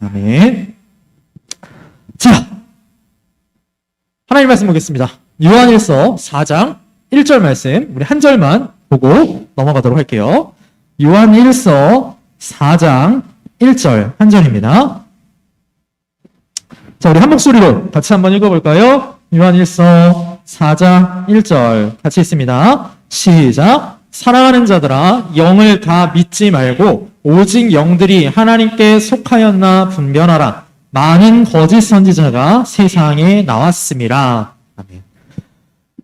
아멘. 자, 하나님 말씀 보겠습니다. 요한일서 4장 1절 말씀, 우리 한 절만 보고 넘어가도록 할게요. 요한일서 4장 1절 한 절입니다. 자, 우리 한 목소리로 같이 한번 읽어볼까요? 요한일서 4장 1절 같이 있습니다. 시작. 사랑하는 자들아, 영을 다 믿지 말고 오직 영들이 하나님께 속하였나 분별하라. 많은 거짓 선지자가 세상에 나왔습니다. 아멘.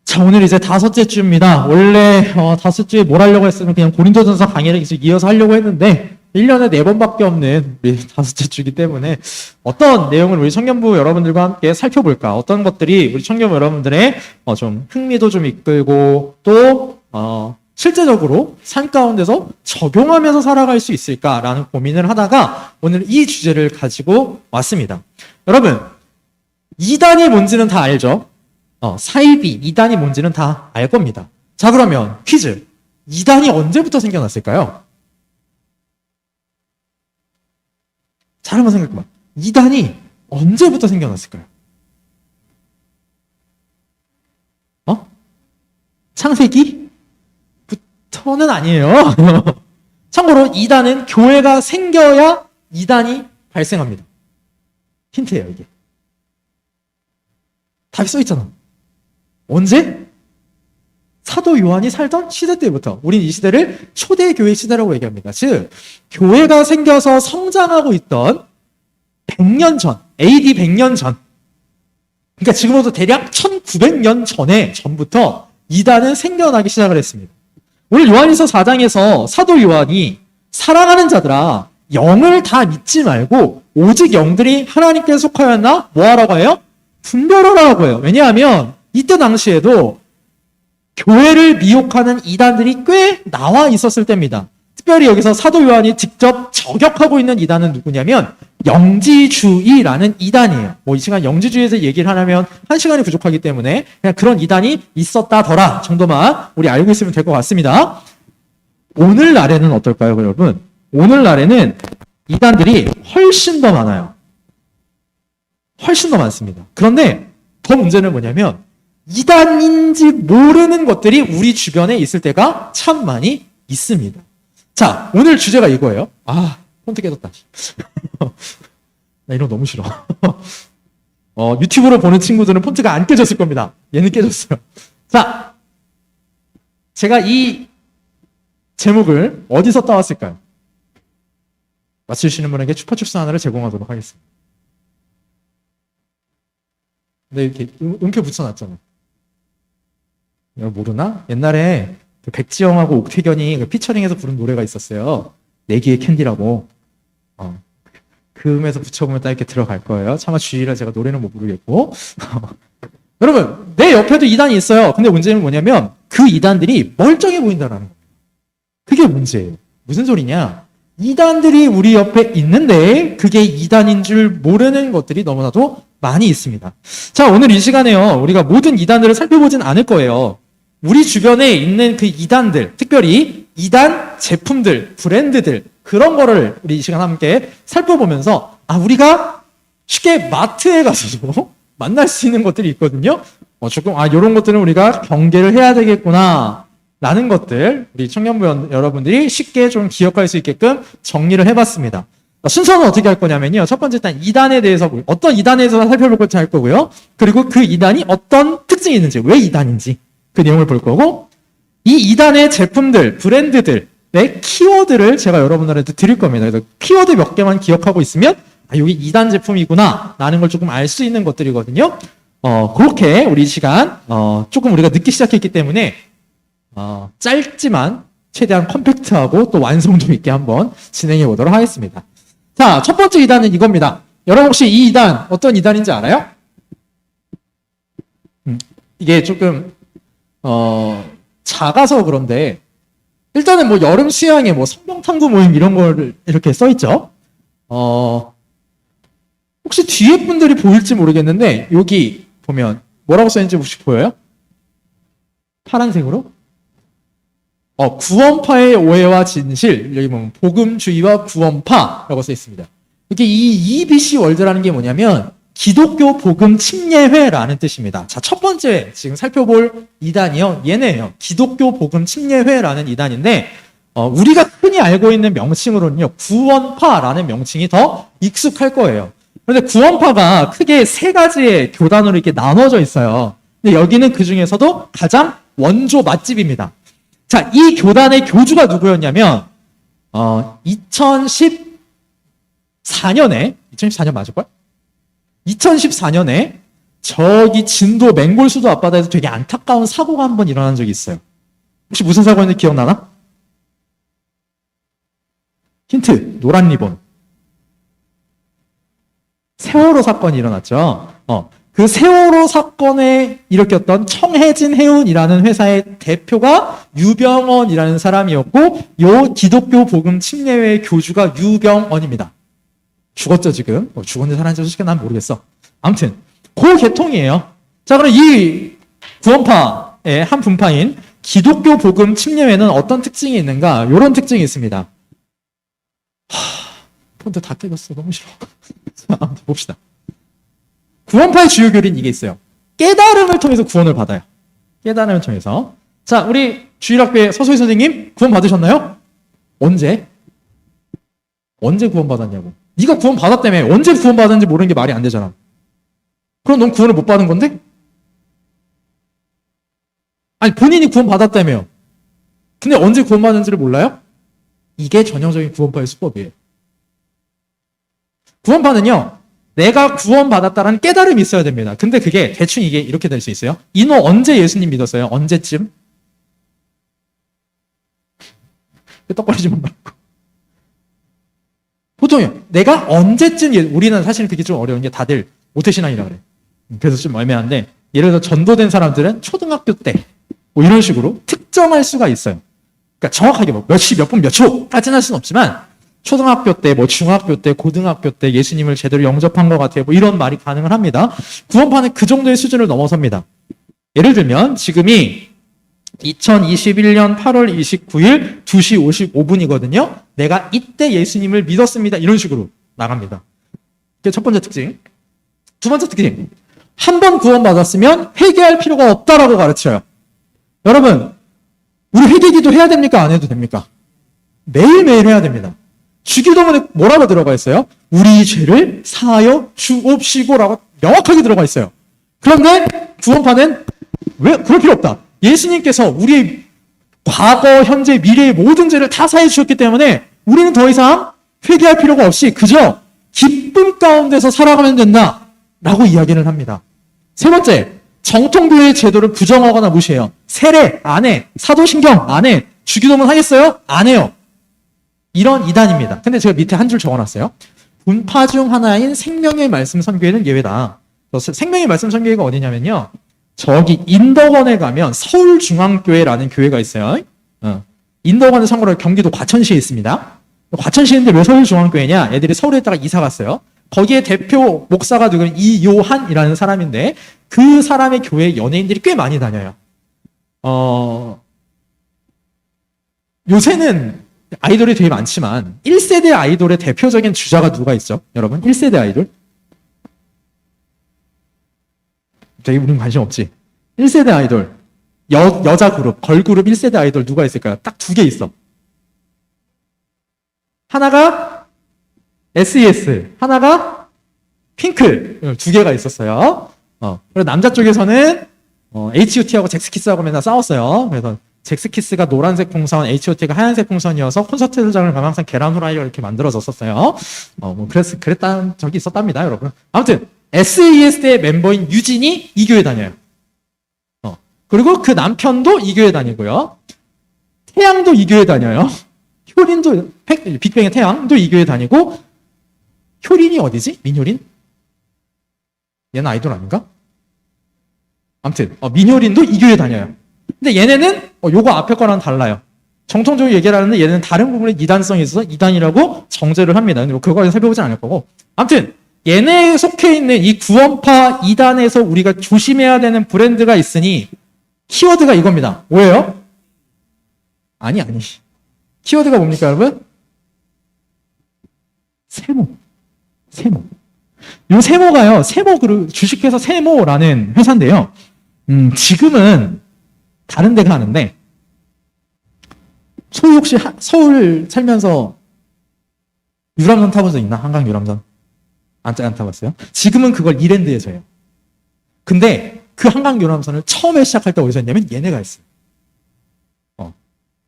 자, 오늘 이제 5째 주입니다. 원래 5주에 뭘 하려고 했으면 그냥 고린도전서 강의를 계속 이어서 하려고 했는데 1년에 4번밖에 없는 우리 5째 주이기 때문에 어떤 내용을 우리 청년부 여러분들과 함께 살펴볼까? 어떤 것들이 우리 청년부 여러분들의 좀 흥미도 좀 이끌고 또 실제적으로 삶 가운데서 적용하면서 살아갈 수 있을까라는 고민을 하다가 오늘 이 주제를 가지고 왔습니다. 여러분, 이단이 뭔지는 다 알죠? 사이비, 이단이 뭔지는 다 알 겁니다. 자, 그러면 퀴즈. 이단이 언제부터 생겨났을까요? 잘 한번 생각해봐. 이단이 언제부터 생겨났을까요? 창세기? 부터는 아니에요. 참고로 이단은 교회가 생겨야 이단이 발생합니다. 힌트예요, 이게. 답이 써있잖아. 언제? 사도 요한이 살던 시대 때부터. 우린 이 시대를 초대교회 시대라고 얘기합니다. 즉, 교회가 생겨서 성장하고 있던 100년 전, AD 100년 전, 그러니까 지금으로부터 대략 1900년 전부터 이단은 생겨나기 시작을 했습니다. 오늘 요한일서 4장에서 사도 요한이 사랑하는 자들아, 영을 다 믿지 말고 오직 영들이 하나님께 속하였나? 뭐 하라고 해요? 분별하라고 해요. 왜냐하면 이때 당시에도 교회를 미혹하는 이단들이 꽤 나와 있었을 때입니다. 특별히 여기서 사도 요한이 직접 저격하고 있는 이단은 누구냐면 영지주의라는 이단이에요. 이 시간 영지주의에서 얘기를 하려면 1시간이 부족하기 때문에 그냥 그런 이단이 있었다더라 정도만 우리 알고 있으면 될 것 같습니다. 오늘날에는 어떨까요, 여러분? 오늘날에는 이단들이 훨씬 더 많아요. 훨씬 더 많습니다. 그런데 더 문제는 뭐냐면 이단인지 모르는 것들이 우리 주변에 있을 때가 참 많이 있습니다. 자, 오늘 주제가 이거예요. 폰트 깨졌다. 나 이런 거 너무 싫어. 유튜브로 보는 친구들은 폰트가 안 깨졌을 겁니다. 얘는 깨졌어요. 자, 제가 이 제목을 어디서 따왔을까요? 맞추시는 분에게 추파춥스 하나를 제공하도록 하겠습니다. 근데 이렇게 음표 붙여놨잖아요. 모르나? 옛날에 백지영하고 옥태견이 피처링해서 부른 노래가 있었어요. 내기의 캔디라고. 그 음에서 붙여보면 딱 이렇게 들어갈 거예요. 차마 주의라 제가 노래는 못 부르겠고. 여러분, 내 옆에도 이단이 있어요. 근데 문제는 뭐냐면 그 이단들이 멀쩡해 보인다는 거예요. 그게 문제예요. 무슨 소리냐? 이단들이 우리 옆에 있는데 그게 이단인 줄 모르는 것들이 너무나도 많이 있습니다. 자, 오늘 이 시간에요. 우리가 모든 이단들을 살펴보진 않을 거예요. 우리 주변에 있는 그 이단들, 특별히 이단 제품들, 브랜드들, 그런 거를 우리 이 시간 함께 살펴보면서 우리가 쉽게 마트에 가서도 만날 수 있는 것들이 있거든요. 조금 이런 것들은 우리가 경계를 해야 되겠구나 라는 것들 우리 청년부 여러분들이 쉽게 좀 기억할 수 있게끔 정리를 해봤습니다. 순서는 어떻게 할 거냐면요. 첫 번째 일단 이단에 대해서 어떤 이단에 대해서 살펴볼 것을 할 거고요. 그리고 그 이단이 어떤 특징이 있는지, 왜 이단인지 그 내용을 볼 거고, 이 이단의 제품들, 브랜드들의 키워드를 제가 여러분들한테 드릴 겁니다. 그래서 키워드 몇 개만 기억하고 있으면 여기 이단 제품이구나 라는 걸 조금 알 수 있는 것들이거든요. 그렇게 우리 시간 조금 우리가 늦게 시작했기 때문에 짧지만 최대한 컴팩트하고 또 완성도 있게 한번 진행해 보도록 하겠습니다. 자, 첫 번째 이단은 이겁니다. 여러분 혹시 이 이단 어떤 이단인지 알아요? 이게 조금 작아서 그런데 일단은 여름 수양에 성경 탐구 모임 이런 걸 이렇게 써 있죠. 혹시 뒤에 분들이 보일지 모르겠는데 여기 보면 뭐라고 써 있는지 혹시 보여요? 파란색으로? 구원파의 오해와 진실, 여기 보면 복음주의와 구원파라고 써 있습니다. 이렇게 이 EBC 월드라는 게 뭐냐면 기독교 복음 침례회라는 뜻입니다. 자, 첫 번째 지금 살펴볼 이단이요. 얘네예요. 기독교 복음 침례회라는 이단인데 우리가 흔히 알고 있는 명칭으로는요. 구원파라는 명칭이 더 익숙할 거예요. 그런데 구원파가 크게 세 가지의 교단으로 이렇게 나눠져 있어요. 근데 여기는 그 중에서도 가장 원조 맛집입니다. 자, 이 교단의 교주가 누구였냐면 2014년에 2014년 맞을걸? 2014년에 저기 진도 맹골수도 앞바다에서 되게 안타까운 사고가 한번 일어난 적이 있어요. 혹시 무슨 사고였는지 기억나나? 힌트, 노란 리본. 세월호 사건이 일어났죠. 그 세월호 사건에 일으켰던 청해진 해운이라는 회사의 대표가 유병언이라는 사람이었고, 요 기독교 복음 침례회 교주가 유병언입니다. 죽었죠, 지금? 죽었는지 살았는지 솔직히 난 모르겠어. 아무튼, 그 계통이에요. 자, 그럼 이 구원파의 한 분파인 기독교 복음 침례회는 어떤 특징이 있는가? 이런 특징이 있습니다. 폰트 다 깨졌어. 너무 싫어. 자, 아무튼 봅시다. 구원파의 주요 교리는 이게 있어요. 깨달음을 통해서 구원을 받아요. 깨달음을 통해서. 자, 우리 주일학교의 서소희 선생님 구원 받으셨나요? 언제? 언제 구원 받았냐고. 네가 구원 받았다며. 언제 구원 받았는지 모르는 게 말이 안 되잖아. 그럼 넌 구원을 못 받은 건데? 아니, 본인이 구원 받았다며. 근데 언제 구원 받았는지를 몰라요? 이게 전형적인 구원파의 수법이에요. 구원파는요, 내가 구원받았다라는 깨달음이 있어야 됩니다. 근데 그게 대충 이게 이렇게 될 수 있어요. 너 언제 예수님 믿었어요? 언제쯤? 떡거리지만 말고. 보통요, 내가 언제쯤, 우리는 사실 그게 좀 어려운 게 다들 모태신앙이라 그래. 그래서 좀 애매한데, 예를 들어 전도된 사람들은 초등학교 때, 뭐 이런 식으로 특정할 수가 있어요. 그러니까 정확하게 뭐 몇 시, 몇 분, 몇 초까지는 할 수는 없지만, 초등학교 때, 뭐 중학교 때, 고등학교 때 예수님을 제대로 영접한 것 같아요. 뭐 이런 말이 가능을 합니다. 구원파는 그 정도의 수준을 넘어섭니다. 예를 들면 지금이 2021년 8월 29일 2시 55분이거든요. 내가 이때 예수님을 믿었습니다. 이런 식으로 나갑니다. 그게 첫 번째 특징. 두 번째 특징. 한 번 구원받았으면 회개할 필요가 없다라고 가르쳐요. 여러분, 우리 회개기도 해야 됩니까? 안 해도 됩니까? 매일매일 해야 됩니다. 주기도문에 뭐라고 들어가 있어요? 우리 죄를 사하여 주옵시고라고 명확하게 들어가 있어요. 그런데 구원파는 왜 그럴 필요 없다. 예수님께서 우리 과거, 현재, 미래의 모든 죄를 다 사해 주셨기 때문에 우리는 더 이상 회개할 필요가 없이 그저 기쁨 가운데서 살아가면 된다라고 이야기를 합니다. 세 번째, 정통교회의 제도를 부정하거나 무시해요. 세례 안 해, 사도신경 안 해, 주기도문 하겠어요? 안 해요. 이런 이단입니다. 근데 제가 밑에 한 줄 적어놨어요. 분파 중 하나인 생명의 말씀 선교회는 예외다. 생명의 말씀 선교회가 어디냐면요. 저기 인덕원에 가면 서울중앙교회라는 교회가 있어요. 인덕원은 참고로 경기도 과천시에 있습니다. 과천시인데 왜 서울중앙교회냐? 애들이 서울에다가 이사 갔어요. 거기에 대표 목사가 누구면 이요한이라는 사람인데 그 사람의 교회에 연예인들이 꽤 많이 다녀요. 요새는 아이돌이 되게 많지만 1세대 아이돌의 대표적인 주자가 누가 있죠? 여러분 1세대 아이돌? 되게 우린 관심 없지. 1세대 아이돌 여자 그룹, 걸그룹 1세대 아이돌 누가 있을까요? 딱 두 개 있어. 하나가 SES, 하나가 핑클. 두 개가 있었어요. 그리고 남자 쪽에서는 H.O.T하고 잭스키스하고 맨날 싸웠어요. 그래서 잭스키스가 노란색 풍선, H.O.T가 하얀색 풍선이어서 콘서트장을 가면 항상 계란 후라이가 이렇게 만들어졌었어요. 그랬다는 적이 있었답니다, 여러분. 아무튼 SES의 멤버인 유진이 이 교회 다녀요. 그리고 그 남편도 이 교회 다니고요. 태양도 이 교회 다녀요. 효린도, 빅뱅의 태양도 이 교회 다니고, 효린이 어디지? 민효린? 얘는 아이돌 아닌가? 아무튼 민효린도 이 교회 다녀요. 근데 얘네는 요거 앞에 거랑 달라요. 정통적으로 얘기를 하는데 얘는 다른 부분에 이단성이 있어서 이단이라고 정죄를 합니다. 근데 그거까지 살펴보진 않을 거고. 아무튼 얘네에 속해 있는 이 구원파 이단에서 우리가 조심해야 되는 브랜드가 있으니 키워드가 이겁니다. 뭐예요? 아니. 키워드가 뭡니까, 여러분? 세모. 세모. 요 세모가요, 주식회사 세모라는 회사인데요. 지금은 다른 데가 하는데, 소희 혹시 서울 살면서 유람선 타본 적 있나? 한강 유람선? 안 타봤어요? 지금은 그걸 이랜드에서 해요. 근데 그 한강 유람선을 처음에 시작할 때 어디서 했냐면 얘네가 했어요.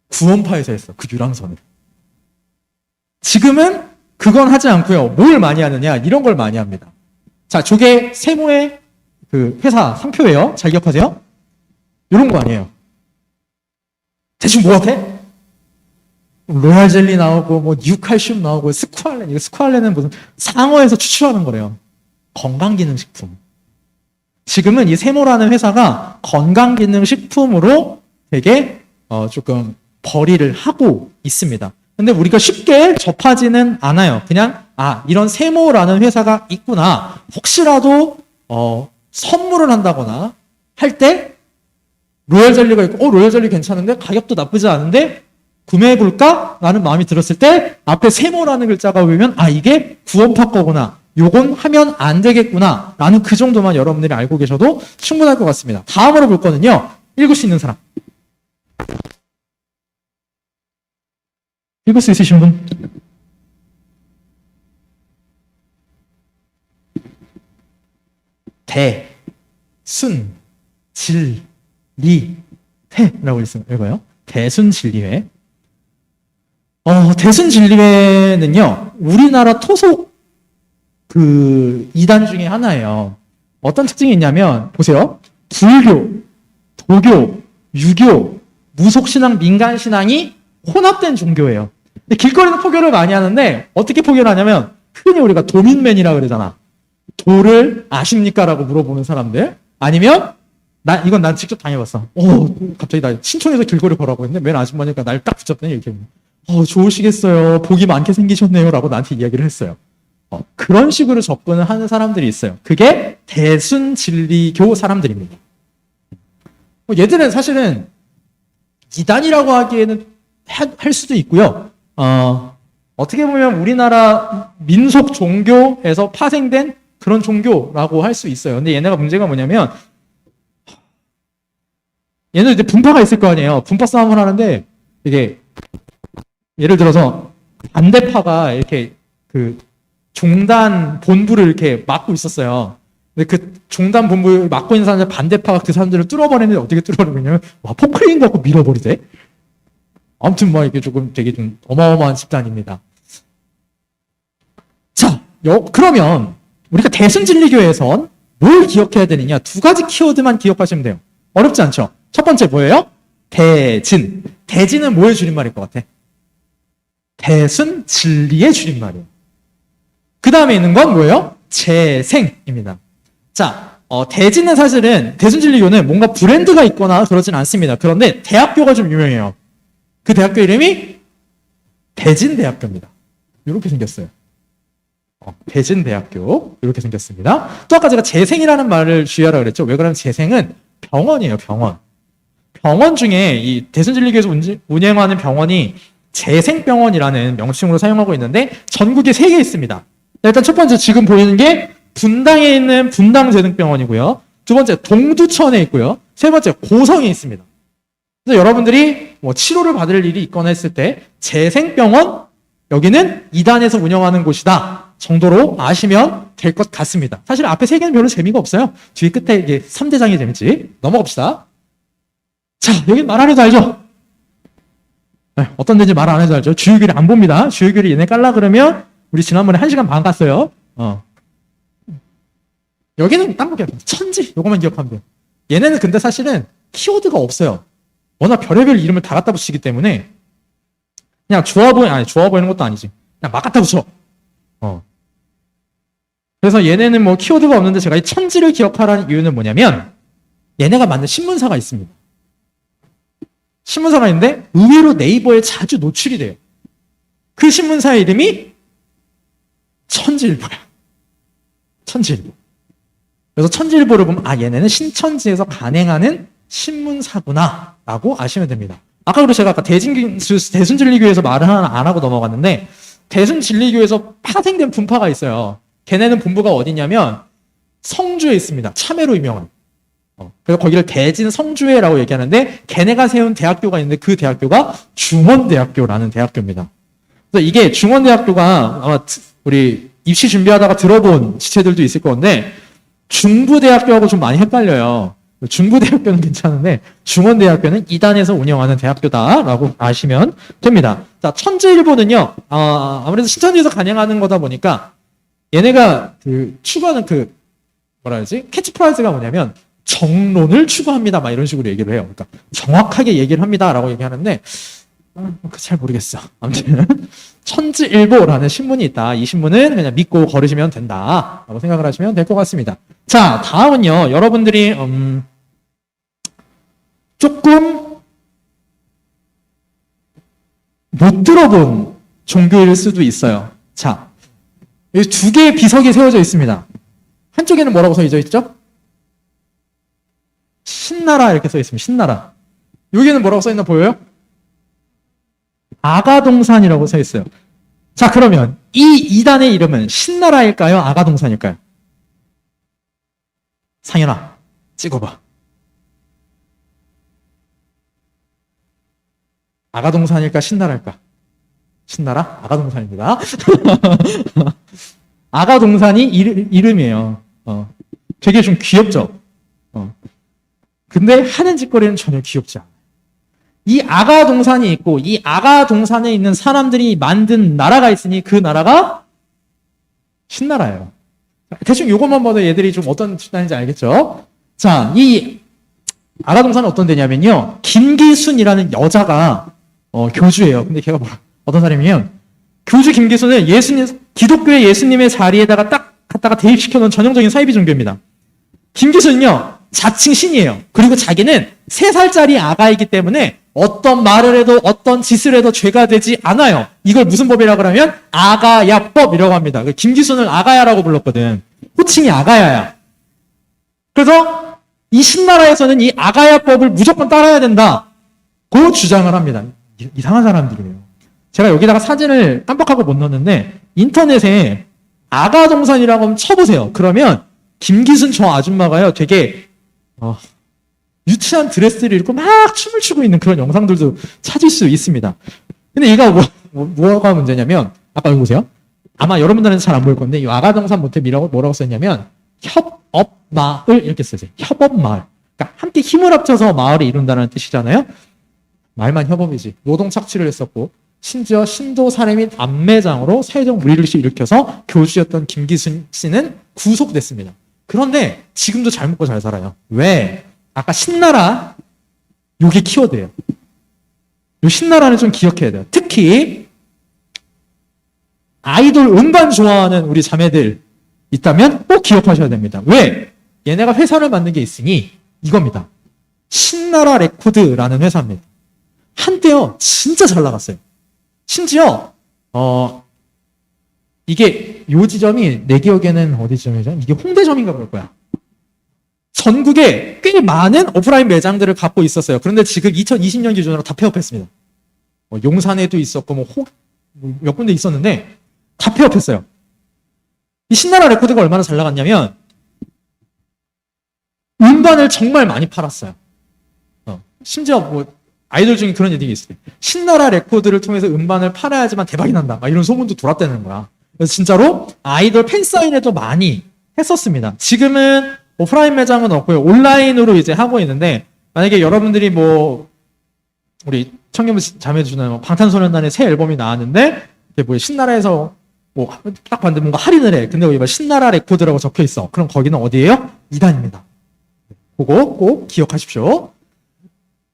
구원파에서 했어. 그 유람선을. 지금은 그건 하지 않고요. 뭘 많이 하느냐? 이런 걸 많이 합니다. 자, 저게 세모의 그 회사 상표예요. 잘 기억하세요? 이런 거 아니에요. 대충 뭐 같아? 로얄 젤리 나오고 뭐 뉴칼슘 나오고 스쿠알렌. 이거 스쿠알렌은 무슨 상어에서 추출하는 거래요. 건강기능식품. 지금은 이 세모라는 회사가 건강기능식품으로 되게 조금 벌이를 하고 있습니다. 근데 우리가 쉽게 접하지는 않아요. 그냥 이런 세모라는 회사가 있구나. 혹시라도 선물을 한다거나 할 때 로얄 젤리가 있고 로얄 젤리 괜찮은데 가격도 나쁘지 않은데 구매해볼까? 라는 마음이 들었을 때 앞에 세모라는 글자가 보이면 이게 구원파 거구나. 요건 하면 안 되겠구나. 라는 그 정도만 여러분들이 알고 계셔도 충분할 것 같습니다. 다음으로 볼 거는요. 읽을 수 있는 사람. 읽을 수 있으신 분? 대, 순, 질, 리, 회라고 읽어요. 대순진리회. 대순진리회는요, 우리나라 토속 이단 중에 하나예요. 어떤 특징이 있냐면, 보세요. 불교, 도교, 유교, 무속신앙, 민간신앙이 혼합된 종교예요. 근데 길거리에서 포교를 많이 하는데, 어떻게 포교를 하냐면, 흔히 우리가 도민맨이라고 그러잖아. 도를 아십니까? 라고 물어보는 사람들. 아니면, 이건 난 직접 당해봤어. 갑자기 나 신촌에서 길거리 걸어가고 있는데, 맨 아줌마니까 날 딱 붙잡더니 이렇게. 좋으시겠어요. 복이 많게 생기셨네요. 라고 나한테 이야기를 했어요. 그런 식으로 접근을 하는 사람들이 있어요. 그게 대순진리교 사람들입니다. 얘들은 사실은 이단이라고 하기에는 할 수도 있고요. 어떻게 보면 우리나라 민속 종교에서 파생된 그런 종교라고 할 수 있어요. 근데 얘네가 문제가 뭐냐면, 얘는 이제 분파가 있을 거 아니에요. 분파 싸움을 하는데, 이게, 예를 들어서, 반대파가 이렇게 종단 본부를 이렇게 막고 있었어요. 근데 그 종단 본부를 막고 있는 사람들, 반대파가 그 사람들을 뚫어버리는데 어떻게 뚫어버리냐면, 포크레인 갖고 밀어버리대? 아무튼 이게 되게 좀 어마어마한 집단입니다. 자, 그러면 우리가 대순진리교에선 뭘 기억해야 되느냐? 두 가지 키워드만 기억하시면 돼요. 어렵지 않죠? 첫 번째 뭐예요? 대진. 대진은 뭐의 줄임말일 것 같아? 대순진리의 줄임말이에요. 그 다음에 있는 건 뭐예요? 재생입니다. 자, 대진은 사실은 대순진리교는 뭔가 브랜드가 있거나 그러진 않습니다. 그런데 대학교가 좀 유명해요. 그 대학교 이름이 대진대학교입니다. 이렇게 생겼어요. 대진대학교 이렇게 생겼습니다. 또 아까 제가 재생이라는 말을 주의하라 그랬죠. 왜 그러면 재생은 병원이에요. 병원. 병원 중에 이 대순진리교에서 운영하는 병원이 재생병원이라는 명칭으로 사용하고 있는데 전국에 3개 있습니다. 일단 첫 번째 지금 보이는 게 분당에 있는 분당재생병원이고요. 두 번째 동두천에 있고요. 세 번째 고성에 있습니다. 그래서 여러분들이 치료를 받을 일이 있거나 했을 때 재생병원 여기는 이단에서 운영하는 곳이다 정도로 아시면 될 것 같습니다. 사실 앞에 3개는 별로 재미가 없어요. 뒤에 끝에 이게 3대장이 재밌지. 넘어갑시다. 자, 여기 말 안 해도 알죠? 네, 어떤 데인지 말 안 해도 알죠? 주유기를 안 봅니다. 주유기를 얘네 깔라 그러면 우리 지난번에 1시간 반 갔어요. 여기는 딴 거 기억해요. 천지 요거만 기억하면 돼요. 얘네는 근데 사실은 키워드가 없어요. 워낙 별의별 이름을 다 갖다 붙이기 때문에 그냥 좋아 보이는 것도 아니지. 그냥 막 갖다 붙여. 그래서 얘네는 키워드가 없는데 제가 이 천지를 기억하라는 이유는 뭐냐면 얘네가 만든 신문사가 있습니다. 신문사가 있는데 의외로 네이버에 자주 노출이 돼요. 그 신문사의 이름이 천지일보야. 천지일보. 그래서 천지일보를 보면 얘네는 신천지에서 간행하는 신문사구나 라고 아시면 됩니다. 아까 제가 대순진리교에서 말을 하나 안 하고 넘어갔는데 대순진리교에서 파생된 분파가 있어요. 걔네는 본부가 어디냐면 성주에 있습니다. 참외로 유명한. 그래서 거기를 대진 성주회라고 얘기하는데 걔네가 세운 대학교가 있는데 그 대학교가 중원대학교라는 대학교입니다. 그래서 이게 중원대학교가 아마 우리 입시 준비하다가 들어본 지체들도 있을 건데 중부대학교하고 좀 많이 헷갈려요. 중부대학교는 괜찮은데 중원대학교는 이단에서 운영하는 대학교다라고 아시면 됩니다. 자, 천지일보는요. 아무래도 신천지에서 간행하는 거다 보니까 얘네가 추구하는 뭐라 해야지? 캐치프라이즈가 뭐냐면 정론을 추구합니다. 막 이런 식으로 얘기를 해요. 그러니까 정확하게 얘기를 합니다라고 얘기하는데 잘 모르겠어. 아무튼 천지일보라는 신문이 있다. 이 신문은 그냥 믿고 걸으시면 된다라고 생각을 하시면 될 것 같습니다. 자, 다음은요. 여러분들이 조금 못 들어본 종교일 수도 있어요. 자, 여기 두 개의 비석이 세워져 있습니다. 한쪽에는 뭐라고 써져 있죠? 신나라 이렇게 써 있습니다. 신나라. 여기는 뭐라고 써 있나 보여요? 아가동산이라고 써 있어요. 자, 그러면 이 이단의 이름은 신나라일까요? 아가동산일까요? 상현아, 찍어봐. 아가동산일까? 신나라일까? 신나라? 아가동산입니다. 아가동산이 이름이에요. 되게 좀 귀엽죠? 근데 하는 짓거리는 전혀 귀엽지 않아요. 이 아가동산이 있고 이 아가동산에 있는 사람들이 만든 나라가 있으니 그 나라가 신나라예요. 대충 이것만 봐도 얘들이 좀 어떤 집단인지 알겠죠? 자, 이 아가동산은 어떤 데냐면요. 김기순이라는 여자가 교주예요. 근데 걔가 어떤 사람이면 교주 김기순은 기독교의 예수님의 자리에다가 딱 갖다가 대입시켜놓은 전형적인 사이비 종교입니다. 김기순은요. 자칭 신이에요. 그리고 자기는 3살짜리 아가이기 때문에 어떤 말을 해도 어떤 짓을 해도 죄가 되지 않아요. 이걸 무슨 법이라고 하면 아가야법이라고 합니다. 김기순을 아가야라고 불렀거든. 호칭이 아가야야. 그래서 이 신나라에서는 이 아가야법을 무조건 따라야 된다고 주장을 합니다. 이상한 사람들이에요. 제가 여기다가 사진을 깜빡하고 못 넣었는데 인터넷에 아가동산이라고 한번 쳐보세요. 그러면 김기순 저 아줌마가요 되게 유치한 드레스를 입고 막 춤을 추고 있는 그런 영상들도 찾을 수 있습니다. 근데 얘가 뭐가 문제냐면 아까 여기 보세요. 아마 여러분들은 잘 안 보일 건데 이 아가동산 모탭이라고 뭐라고 썼냐면 협업마을 이렇게 써요. 협업마을. 그러니까 함께 힘을 합쳐서 마을을 이룬다는 뜻이잖아요. 말만 협업이지. 노동 착취를 했었고 심지어 신도 살해 및 암매장으로 사회적 무리를 일으켜서 교주였던 김기순 씨는 구속됐습니다. 그런데 지금도 잘 먹고 잘 살아요. 왜? 아까 신나라 요게 키워드예요. 요 신나라는 좀 기억해야 돼요. 특히 아이돌 음반 좋아하는 우리 자매들 있다면 꼭 기억하셔야 됩니다. 왜? 얘네가 회사를 만든 게 있으니 이겁니다. 신나라 레코드라는 회사입니다. 한때요 진짜 잘 나갔어요. 심지어 이게 요 지점이 내 기억에는 어디 지점이죠? 이게 홍대점인가 그럴 거야. 전국에 꽤 많은 오프라인 매장들을 갖고 있었어요. 그런데 지금 2020년 기준으로 다 폐업했습니다. 용산에도 있었고 몇 군데 있었는데 다 폐업했어요. 이 신나라 레코드가 얼마나 잘 나갔냐면 음반을 정말 많이 팔았어요. 심지어 아이돌 중에 그런 얘기가 있어요. 신나라 레코드를 통해서 음반을 팔아야지만 대박이 난다. 막 이런 소문도 돌았다는 거야. 그래서 진짜로 아이돌 팬사인회도 많이 했었습니다. 지금은 오프라인 매장은 없고요. 온라인으로 이제 하고 있는데 만약에 여러분들이 우리 청년부 자매주는 방탄소년단의 새 앨범이 나왔는데 신나라에서 딱 봤는데 뭔가 할인을 해. 근데 여기 신나라 레코드라고 적혀 있어. 그럼 거기는 어디예요? 이단입니다. 그거 꼭 기억하십시오.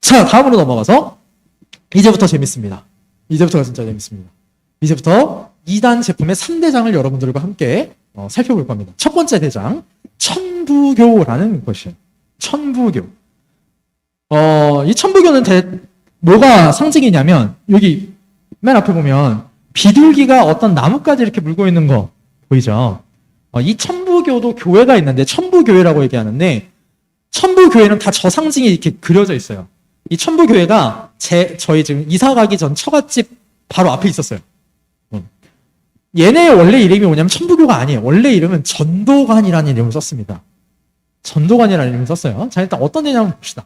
자, 다음으로 넘어가서 이제부터 재밌습니다. 이제부터가 진짜 재밌습니다. 이제부터 2단 제품의 3대장을 여러분들과 함께 살펴볼 겁니다. 첫 번째 대장, 천부교라는 것이에요. 천부교. 이 천부교는 뭐가 상징이냐면 여기 맨 앞에 보면 비둘기가 어떤 나뭇가지 이렇게 물고 있는 거 보이죠? 이 천부교도 교회가 있는데 천부교회라고 얘기하는데 천부교회는 다 저 상징이 이렇게 그려져 있어요. 이 천부교회가 저희 지금 이사 가기 전 처갓집 바로 앞에 있었어요. 얘네의 원래 이름이 뭐냐면 천부교가 아니에요. 원래 이름은 전도관이라는 이름을 썼습니다. 전도관이라는 이름을 썼어요. 자, 일단 어떤 얘기냐면 봅시다.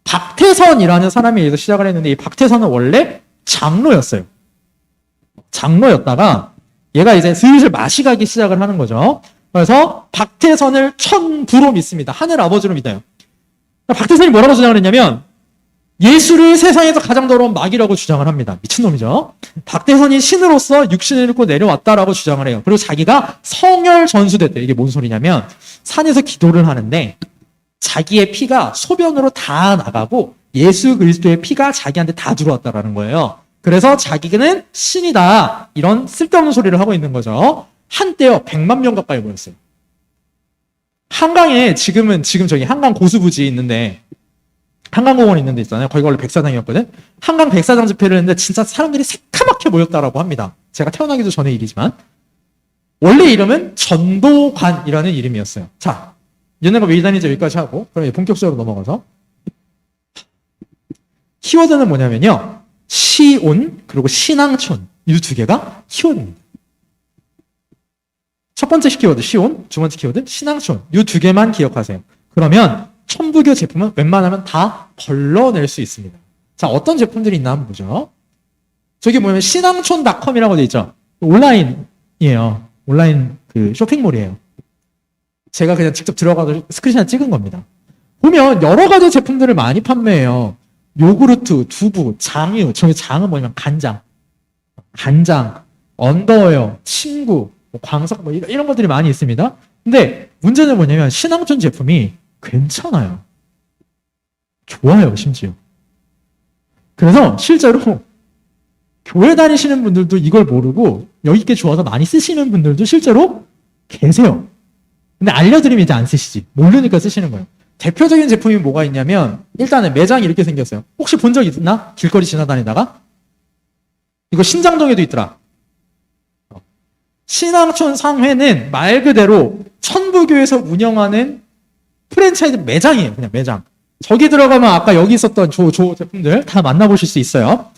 박태선이라는 사람에 의해서 시작을 했는데 이 박태선은 원래 장로였어요. 장로였다가 얘가 이제 슬슬 마시가기 시작을 하는 거죠. 그래서 박태선을 천부로 믿습니다. 하늘 아버지로 믿어요. 박태선이 뭐라고 주장을 했냐면 예수를 세상에서 가장 더러운 마귀라고 주장을 합니다. 미친놈이죠. 박태선이 신으로서 육신을 입고 내려왔다라고 주장을 해요. 그리고 자기가 성혈 전수됐대요. 이게 뭔 소리냐면 산에서 기도를 하는데 자기의 피가 소변으로 다 나가고 예수 그리스도의 피가 자기한테 다 들어왔다라는 거예요. 그래서 자기는 신이다. 이런 쓸데없는 소리를 하고 있는 거죠. 한때요 100만 명 가까이 모였어요. 한강에 지금 저기 한강 고수부지 있는데 한강공원 있는 데 있잖아요. 거기가 원래 백사장이었거든. 한강 백사장 집회를 했는데 진짜 사람들이 새카맣게 모였다라고 합니다. 제가 태어나기도 전의 일이지만 원래 이름은 전도관이라는 이름이었어요. 자, 얘네가 왜 다니지 여기까지 하고 그럼 본격적으로 넘어가서 키워드는 뭐냐면요. 시온 그리고 신앙촌 이 두 개가 키워드입니다. 첫 번째 키워드 시온, 두 번째 키워드 신앙촌 이 두 개만 기억하세요. 그러면 천부교 제품은 웬만하면 다 걸러낼 수 있습니다. 자, 어떤 제품들이 있나 한번 보죠. 저기 보면 신앙촌닷컴이라고 돼 있죠. 온라인이에요. 온라인 그 쇼핑몰이에요. 제가 그냥 직접 들어가서 스크린샷 찍은 겁니다. 보면 여러 가지 제품들을 많이 판매해요. 요구르트, 두부, 장유, 저기 장은 뭐냐면 간장, 언더웨어, 침구, 광석 뭐 이런 것들이 많이 있습니다. 근데 문제는 뭐냐면 신앙촌 제품이 괜찮아요. 좋아요, 심지어. 그래서 실제로 교회 다니시는 분들도 이걸 모르고 여기 있게 좋아서 많이 쓰시는 분들도 실제로 계세요. 근데 알려드리면 이제 안 쓰시지. 모르니까 쓰시는 거예요. 대표적인 제품이 뭐가 있냐면 일단은 매장이 이렇게 생겼어요. 혹시 본 적 있나? 길거리 지나다니다가? 이거 신장동에도 있더라. 신앙촌 상회는 말 그대로 천부교에서 운영하는 프랜차이즈 매장이에요. 그냥 매장. 저기 들어가면 아까 여기 있었던 조 제품들 다 만나보실 수 있어요.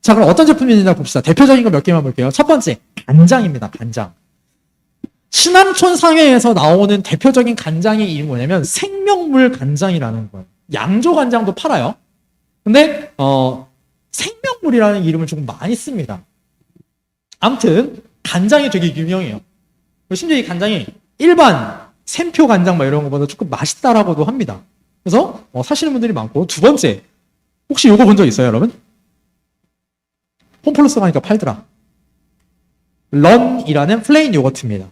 자, 그럼 어떤 제품이 있나 봅시다. 대표적인 거 몇 개만 볼게요. 첫 번째, 간장입니다. 간장. 신앙촌 상회에서 나오는 대표적인 간장의 이름이 뭐냐면 생명물 간장이라는 거예요. 양조 간장도 팔아요. 근데 생명물이라는 이름을 조금 많이 씁니다. 아무튼 간장이 되게 유명해요. 심지어 이 간장이 일반 샘표 간장 막 이런 것보다 조금 맛있다라고도 합니다. 그래서 사시는 분들이 많고 두 번째, 혹시 이거 본 적 있어요, 여러분? 홈플러스 가니까 팔더라. 런이라는 플레인 요거트입니다.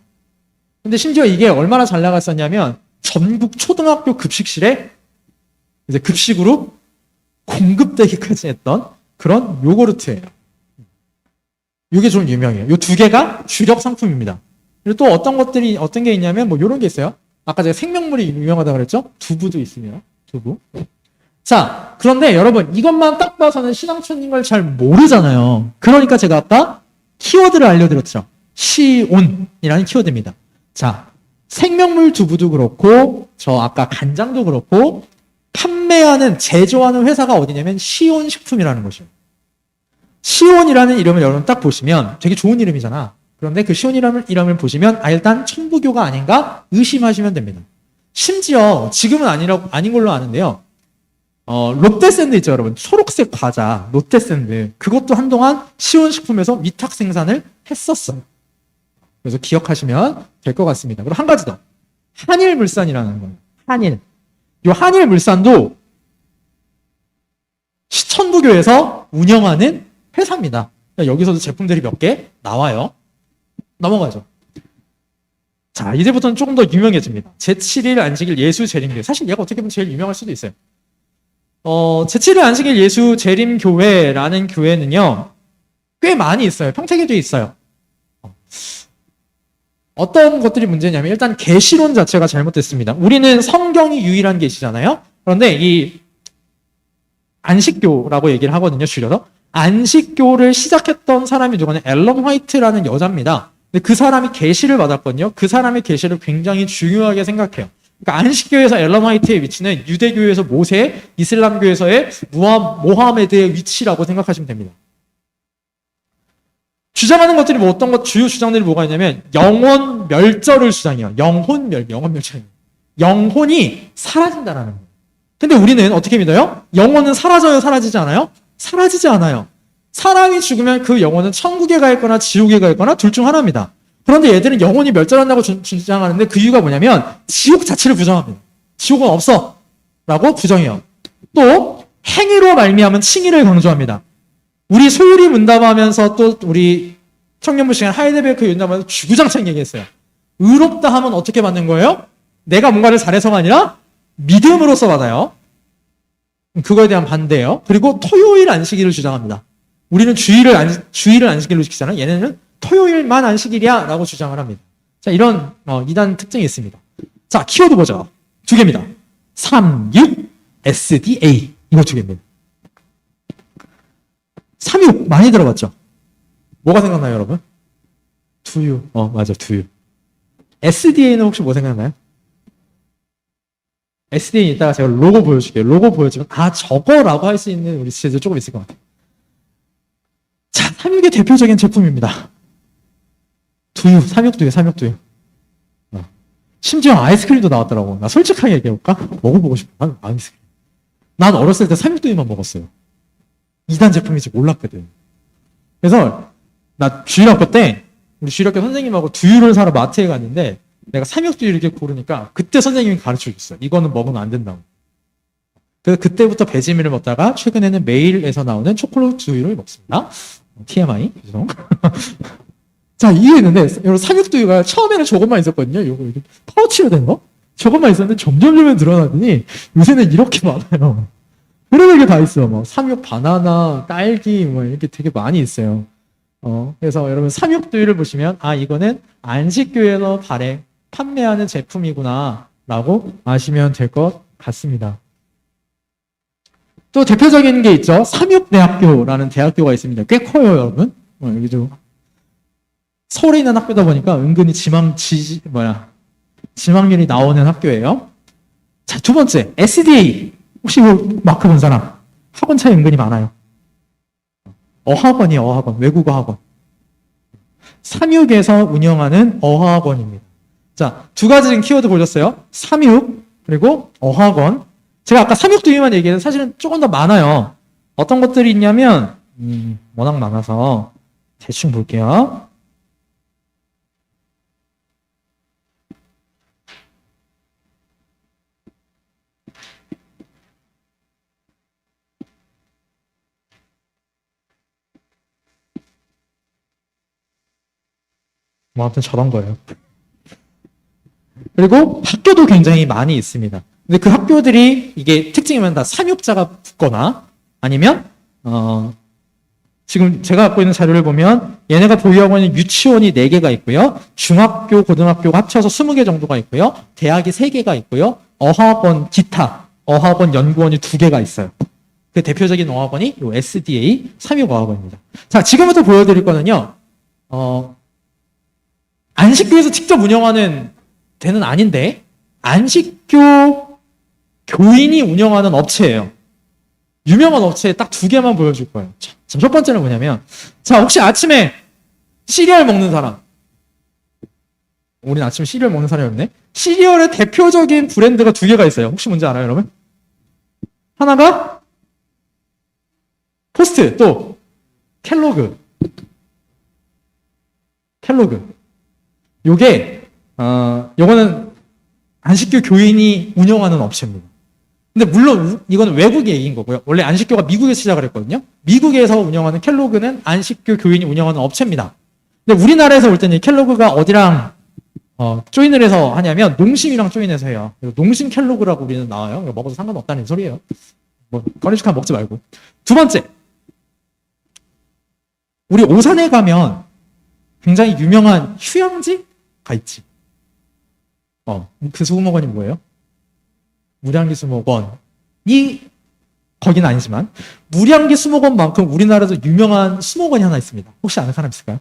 근데 심지어 이게 얼마나 잘 나갔었냐면 전국 초등학교 급식실에 이제 급식으로 공급되기까지 했던 그런 요거트예요. 이게 좀 유명해요. 이 두 개가 주력 상품입니다. 그리고 또 어떤 게 있냐면 뭐 이런 게 있어요. 아까 제가 생명물이 유명하다고 그랬죠? 두부도 있습니다. 두부. 자, 그런데 여러분 이것만 딱 봐서는 신앙촌인 걸 잘 모르잖아요. 그러니까 제가 아까 키워드를 알려드렸죠. 시온이라는 키워드입니다. 자, 생명물 두부도 그렇고 저 아까 간장도 그렇고 판매하는 제조하는 회사가 어디냐면 시온 식품이라는 것이에요. 시온이라는 이름을 여러분 딱 보시면 되게 좋은 이름이잖아. 그런데 그 시온이라는 이름을 보시면 일단 천부교가 아닌가 의심하시면 됩니다. 심지어 지금은 아닌 걸로 아는데요. 롯데샌드 있죠, 여러분. 초록색 과자, 롯데샌드. 그것도 한동안 시온식품에서 위탁 생산을 했었어요. 그래서 기억하시면 될 것 같습니다. 그리고 한 가지 더. 한일물산이라는 거예요. 한일. 이 한일물산도 천부교에서 운영하는 회사입니다. 여기서도 제품들이 몇 개 나와요. 넘어가죠. 자, 이제부터는 조금 더 유명해집니다. 제7일 안식일 예수 재림교회. 사실 얘가 어떻게 보면 제일 유명할 수도 있어요. 제7일 안식일 예수 재림교회라는 교회는요, 꽤 많이 있어요. 평택에도 있어요. 어떤 것들이 문제냐면 일단 계시론 자체가 잘못됐습니다. 우리는 성경이 유일한 계시잖아요. 그런데 이 안식교라고 얘기를 하거든요. 줄여서. 안식교를 시작했던 사람이 누구냐? 앨런 화이트라는 여자입니다. 근데 그 사람이 계시를 받았거든요. 그 사람의 계시를 굉장히 중요하게 생각해요. 그러니까 안식교에서 앨런 화이트의 위치는 유대교에서 모세, 이슬람교에서의 모하메드의 위치라고 생각하시면 됩니다. 주장하는 것들이 뭐 어떤 것, 주요 주장들이 뭐가 있냐면, 영혼 멸절을 주장해요. 영혼 멸절. 영혼이 사라진다라는 거예요. 근데 우리는 어떻게 믿어요? 영혼은 사라져요, 사라지지 않아요? 사라지지 않아요. 사람이 죽으면 그 영혼은 천국에 가 있거나 지옥에 가 있거나 둘 중 하나입니다. 그런데 얘들은 영혼이 멸절한다고 주장하는데 그 이유가 뭐냐면 지옥 자체를 부정합니다. 지옥은 없어 라고 부정해요. 또 행위로 말미암은 칭의를 강조합니다. 우리 소율이 문답하면서 또 우리 청년부 시간 하이델베르크 문답하면서 주구장창 얘기했어요. 의롭다 하면 어떻게 받는 거예요? 내가 뭔가를 잘해서가 아니라 믿음으로써 받아요. 그거에 대한 반대예요. 그리고 토요일 안식일을 주장합니다. 우리는 주일을 안식일로 지키잖아요. 얘네는 토요일만 안식일이야 라고 주장을 합니다. 자, 이런 이단 특징이 있습니다. 자, 키워드 보죠. 두 개입니다. 36 SDA 이거 두 개입니다. 36 많이 들어봤죠? 뭐가 생각나요, 여러분? 두유. 맞아, 두유. SDA는 혹시 뭐 생각나요? SDA 이따가 제가 로고 보여줄게요. 로고 보여주면 저거라고 할 수 있는 우리 지체들 조금 있을 것 같아요. 자, 36의 대표적인 제품입니다. 두유, 삼육두유. 심지어 아이스크림도 나왔더라고. 나 솔직하게 얘기해볼까? 먹어보고 싶어. 난 아이스크림. 난 어렸을 때 삼육두유만 먹었어요. 2단 제품인지 몰랐거든. 그래서 나 주일학교 때 우리 주일학교 선생님하고 두유를 사러 마트에 갔는데 내가 삼육두유 이렇게 고르니까 그때 선생님이 가르쳐줬어요. 이거는 먹으면 안 된다고. 그래서 그때부터 배지밀을 먹다가 최근에는 메일에서 나오는 초콜릿 두유를 먹습니다. TMI. 죄송. 자, 이게 있는데 여러분 삼육두유가 처음에는 저것만 있었거든요. 이거 이렇게 파우치로 된 거? 저것만 있었는데 점점 늘어나더니 요새는 이렇게 많아요. 별의별 게 다 있어. 뭐 삼육 바나나, 딸기 뭐 이렇게 되게 많이 있어요. 그래서 여러분 삼육두유를 보시면 이거는 안식교에서 판매하는 제품이구나라고 아시면 될 것 같습니다. 또 대표적인 게 있죠. 삼육대학교라는 대학교가 있습니다. 꽤 커요, 여러분. 여기도 서울에 있는 학교다 보니까 은근히 지망률이 나오는 학교예요. 자, 두 번째 SDA. 혹시 뭐 마크 본 사람? 학원 차이 은근히 많아요. 어학원이에요, 어학원. 외국어 학원. 삼육에서 운영하는 어학원입니다. 자, 두 가지 지금 키워드 보셨어요? 삼육, 그리고 어학원. 제가 아까 삼육두유만 얘기해서 사실은 조금 더 많아요. 어떤 것들이 있냐면, 워낙 많아서 대충 볼게요. 뭐 아무튼 저런 거예요. 그리고 학교도 굉장히 많이 있습니다. 근데 그 학교들이 이게 특징이면 다 삼육자가 붙거나 아니면 지금 제가 갖고 있는 자료를 보면 얘네가 보유하고 있는 유치원이 4개가 있고요. 중학교, 고등학교가 합쳐서 20개 정도가 있고요. 대학이 3개가 있고요. 어학원, 기타, 어학원 연구원이 2개가 있어요. 그 대표적인 어학원이 이 SDA 삼육어학원입니다. 자, 지금부터 보여드릴 거는요. 안식교에서 직접 운영하는 데는 아닌데 안식교 교인이 운영하는 업체예요. 유명한 업체 딱 2개만 보여줄 거예요. 자, 첫 번째는 뭐냐면 자, 혹시 아침에 시리얼 먹는 사람? 우린 아침에 시리얼 먹는 사람이 없네. 시리얼의 대표적인 브랜드가 2개가 있어요. 혹시 뭔지 알아요, 여러분? 하나가 포스트, 또 켈로그. 요거는 안식교 교인이 운영하는 업체입니다. 근데 물론 이거는 외국의 얘기인 거고요. 원래 안식교가 미국에서 시작을 했거든요. 미국에서 운영하는 켈로그는 안식교 교인이 운영하는 업체입니다. 근데 우리나라에서 올 때는 켈로그가 어디랑 조인을 해서 하냐면 농심이랑 조인해서 해요. 농심 켈로그라고 우리는 나와요. 먹어도 상관없다는 소리예요. 뭐 거리식하면 먹지 말고. 두 번째, 우리 오산에 가면 굉장히 유명한 휴양지가 있지. 그 수목원이 뭐예요? 무량기 수목원이 거긴 아니지만 무량기 수목원만큼 우리나라에서 유명한 수목원이 하나 있습니다. 혹시 아는 사람 있을까요?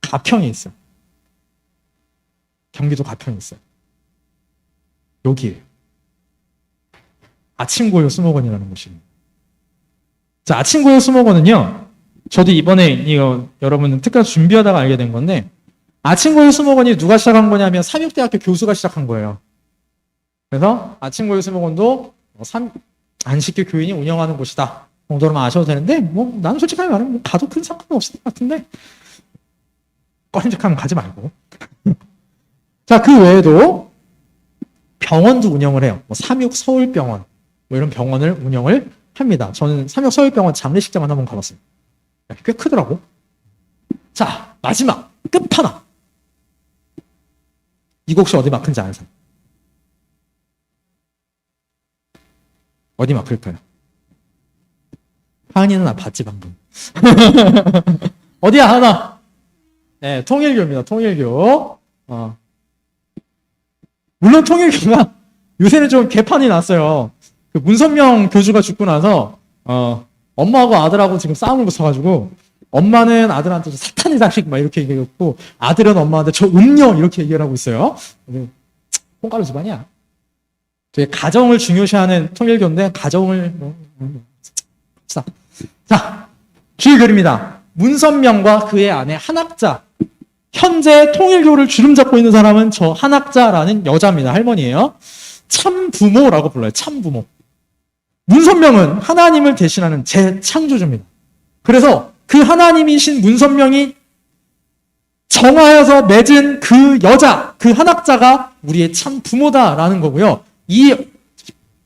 가평에 있어요. 경기도 가평에 있어요. 여기에요. 아침고요 수목원이라는 곳입니다. 자, 아침고요 수목원은요, 저도 이번에 이거 여러분 특강 준비하다가 알게 된 건데 아침고요 수목원이 누가 시작한 거냐면 삼육대학교 교수가 시작한 거예요. 그래서 아침고요 수목원도 안식교 교인이 운영하는 곳이다 정도로만 아셔도 되는데 뭐 나는 솔직하게 말하면 뭐 가도 큰 상관은 없을 것 같은데 꺼린 척하면 가지 말고. 자, 그 외에도 병원도 운영을 해요. 뭐 삼육서울병원 뭐 이런 병원을 운영을 합니다. 저는 삼육서울병원 장례식장만 한번 가봤어요. 꽤 크더라고. 자, 마지막 끝판왕. 이거 혹시 어디 막힌지 아는 사람? 어디 막힐까요? 하은이는 나 봤지 방금. 어디야 하나? 네, 통일교입니다. 통일교. 물론 통일교가 요새는 좀 개판이 났어요. 그 문선명 교주가 죽고 나서 엄마하고 아들하고 지금 싸움을 붙여가지고 엄마는 아들한테 사탄의 자식 막 이렇게 얘기했고 아들은 엄마한테 저 음녀 이렇게 얘기를 하고 있어요. 콩가루 집안이야. 되게 가정을 중요시하는 통일교인데 가정을 자, 주의 글입니다. 문선명과 그의 아내 한학자. 현재 통일교를 주름잡고 있는 사람은 저 한학자라는 여자입니다. 할머니예요. 참부모라고 불러요. 참부모. 문선명은 하나님을 대신하는 재창조주입니다. 그래서 그 하나님이신 문선명이 정하여서 맺은 그 여자, 그 한학자가 우리의 참 부모다라는 거고요. 이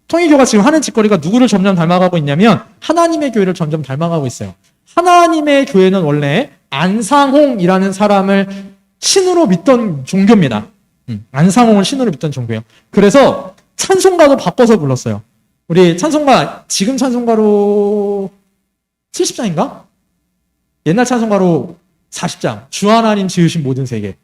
통일교가 지금 하는 짓거리가 누구를 점점 닮아가고 있냐면 하나님의 교회를 점점 닮아가고 있어요. 하나님의 교회는 원래 안상홍이라는 사람을 신으로 믿던 종교입니다. 안상홍을 신으로 믿던 종교예요. 그래서 찬송가도 바꿔서 불렀어요. 우리 찬송가, 지금 찬송가로 70장인가? 옛날 찬송가로 40장. 주 하나님 지으신 모든 세계.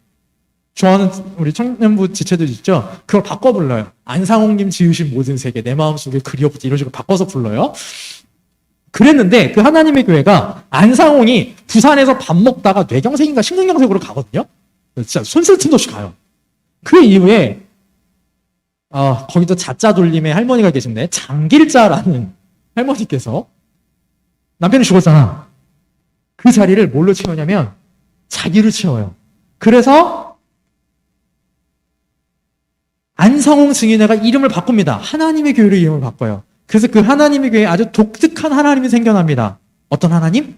좋아하는 우리 청년부 지체들 있죠? 그걸 바꿔 불러요. 안상홍님 지으신 모든 세계, 내 마음속에 그리워붙지 이런 식으로 바꿔서 불러요. 그랬는데 그 하나님의 교회가 안상홍이 부산에서 밥 먹다가 뇌경색인가 심근경색으로 가거든요. 진짜 손쓸 틈도 없이 가요. 그 이후에 거기도 자자 돌림의 할머니가 계신데 장길자라는 할머니께서 남편이 죽었잖아. 그 자리를 뭘로 채우냐면 자기를 채워요. 그래서 안상홍 증인회가 이름을 바꿉니다. 하나님의 교회로 이름을 바꿔요. 그래서 그 하나님의 교회에 아주 독특한 하나님이 생겨납니다. 어떤 하나님?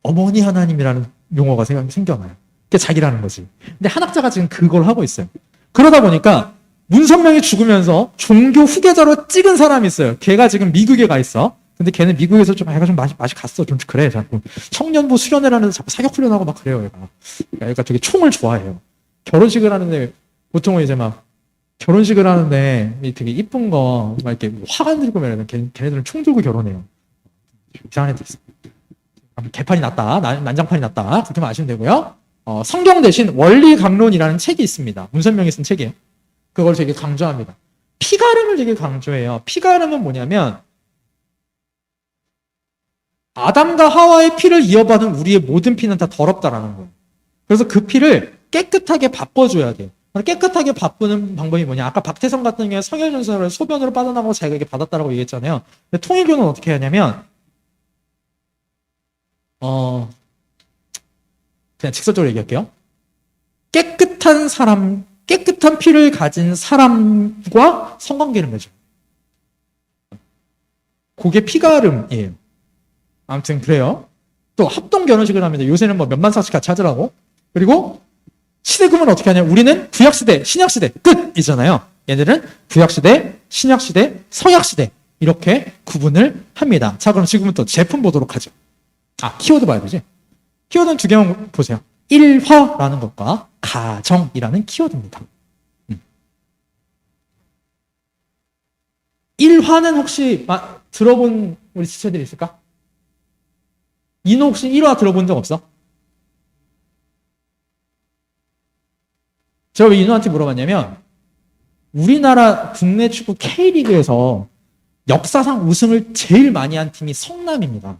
어머니 하나님이라는 용어가 생겨나요. 그게 자기라는 거지. 근데 한학자가 지금 그걸 하고 있어요. 그러다 보니까 문선명이 죽으면서 종교 후계자로 찍은 사람이 있어요. 걔가 지금 미국에 가 있어. 근데 걔는 미국에서 좀 애가 좀 맛이 갔어. 좀 그래. 자꾸 청년부 수련회라는 자꾸 사격 훈련하고 막 그래요. 얘가 되게 총을 좋아해요. 결혼식을 하는데 보통은 이제 막 결혼식을 하는데 되게 이쁜 거 막 이렇게 화관 들고 말하는 걔네들은 총 들고 결혼해요. 이상한 애들 있어. 개판이 났다. 난장판이 났다. 그렇게만 아시면 되고요. 성경 대신 원리 강론이라는 책이 있습니다. 문선명이 쓴 책이에요. 그걸 되게 강조합니다. 피가름을 되게 강조해요. 피가름은 뭐냐면 아담과 하와의 피를 이어받은 우리의 모든 피는 다 더럽다라는 거예요. 그래서 그 피를 깨끗하게 바꿔줘야 돼요. 깨끗하게 바꾸는 방법이 뭐냐? 아까 박태성 같은 경우에 성혈전서를 소변으로 빠져나가고 자기가 이게 받았다라고 얘기했잖아요. 근데 통일교는 어떻게 하냐면 그냥 직설적으로 얘기할게요. 깨끗한 피를 가진 사람과 성관계를 맺어요. 그게 피가름이에요. 아무튼 그래요. 또 합동 결혼식을 합니다. 요새는 뭐 몇만 쌍씩 같이 하더라고. 그리고 시대금은 어떻게 하냐? 우리는 구약시대, 신약시대 끝이잖아요. 얘네들은 구약시대, 신약시대, 서약시대 이렇게 구분을 합니다. 자, 그럼 지금부터 제품 보도록 하죠. 키워드 봐야 되지. 키워드는 두 개만 보세요. 일화라는 것과 가정이라는 키워드입니다. 일화는 혹시 들어본 우리 지체들이 있을까? 인호 혹시 일화 들어본 적 없어? 제가 왜 인호한테 물어봤냐면 우리나라 국내 축구 K리그에서 역사상 우승을 제일 많이 한 팀이 성남입니다.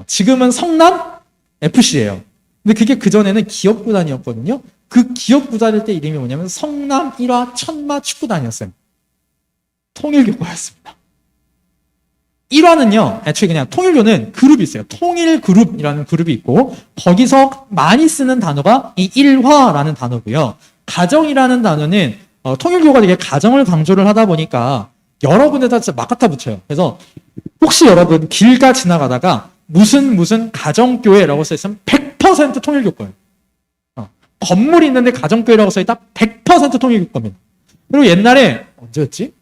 지금은 성남 FC예요. 근데 그게 그전에는 기업구단이었거든요. 그 기업구단일 때 이름이 뭐냐면 성남 1화 천마 축구단이었어요. 통일교과였습니다. 1화는요, 애초에 그냥 통일교는 그룹이 있어요. 통일그룹이라는 그룹이 있고, 거기서 많이 쓰는 단어가 이 1화라는 단어고요. 가정이라는 단어는, 통일교가 되게 가정을 강조를 하다 보니까 여러 군데다 진짜 막 갖다 붙여요. 그래서 혹시 여러분 길가 지나가다가 무슨 가정교회라고 써있으면 100% 통일교 거예요. 건물이 있는데 가정교회라고 써있다 100% 통일교 겁니다. 그리고 옛날에, 언제였지?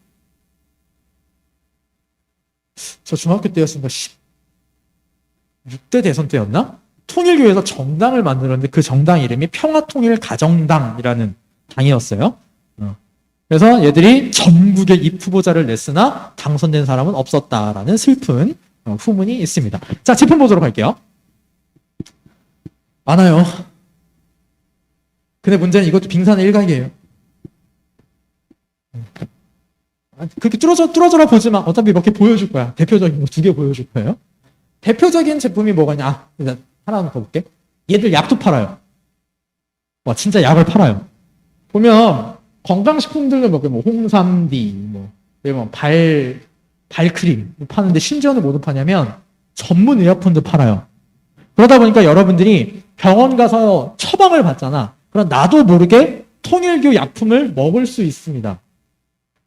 저 중학교 때였으니까 16대 대선 때였나? 통일교에서 정당을 만들었는데 그 정당 이름이 평화통일가정당이라는 당이었어요. 그래서 얘들이 전국에 입 후보자를 냈으나 당선된 사람은 없었다라는 슬픈 후문이 있습니다. 자, 제품 보도록 할게요. 많아요. 근데 문제는 이것도 빙산의 일각이에요. 그렇게 뚫어져라 보지 마. 어차피 몇 개 보여줄 거야. 대표적인 거 2개 보여줄 거예요. 대표적인 제품이 뭐가 있냐? 일단 하나만 더 볼게. 얘들 약도 팔아요. 와, 진짜 약을 팔아요. 보면 건강식품들도 몇 개, 뭐 홍삼디, 발크림 파는데 심지어는 뭐도 파냐면 전문 의약품도 팔아요. 그러다 보니까 여러분들이 병원 가서 처방을 받잖아. 그럼 나도 모르게 통일교 약품을 먹을 수 있습니다.